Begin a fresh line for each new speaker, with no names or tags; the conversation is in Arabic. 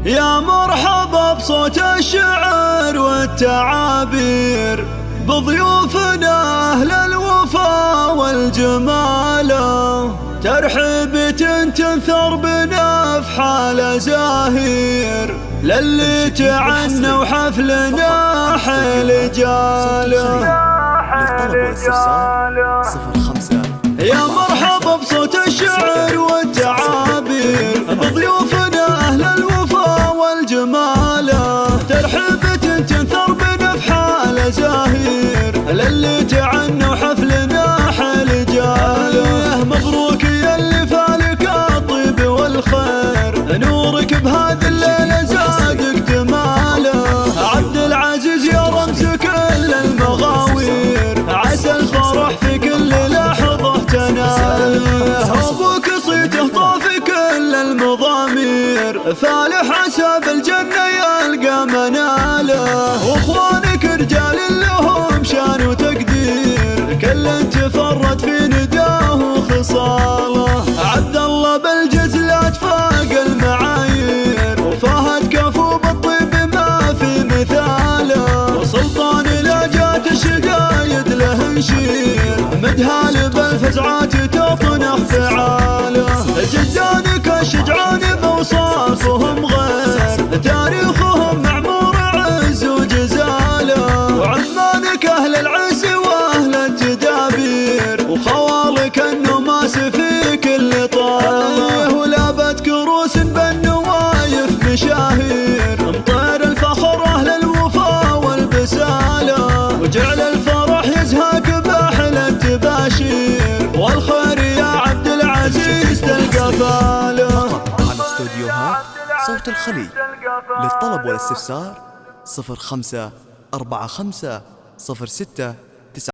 يا مرحبا بصوت الشعر والتعابير، بضيوفنا أهل الوفا والجمال، ترحيبة تنثر بنفحال زاهير، للي تعنى وحفلنا حيل جاله. يا مرحبا بصوت الشعر والتعابير، بضيوفنا أهل الوفا والجمال، ترحيبة تنثر بنفحال زاهير، للي تعنى وحفلنا حيل جاله. مبروك يا اللي فالك الطيب والخير، نورك بهذه الليلة زادك جماله. عبد العزيز يا رمز كل المغاوير، عسى الفرح في كل لحظة تناله. أبوك صيته طافي كل المضامير، فالح عسى بالجنة يلقى مناله. واخوانك رجال لهم شان وتقدير، كل تفرد في نداه وخصاله. عبد الله بالجزلات فاق المعايير، وفهد كفو بالطيب ما في مثاله. وسلطان لاجات الشدايد له نشير، مدهال بالفزعات تطنخ فعاله. جدانك الشجعان بوصافهم غير، تاريخهم معمور عز وجزاله. وعمانك أهل العز وأهل التدابير، وخوالك النماس في كل طاله. ولابت كروس بالنوايف مشاهير، مطير الفخر أهل الوفا والبساله. وجعل الفرح يزهق بأحلى التباشير، والخير يا عبد العزيز تلقى باله.
على استوديوهات صوت الخليج. للطلب والاستفسار 0545 06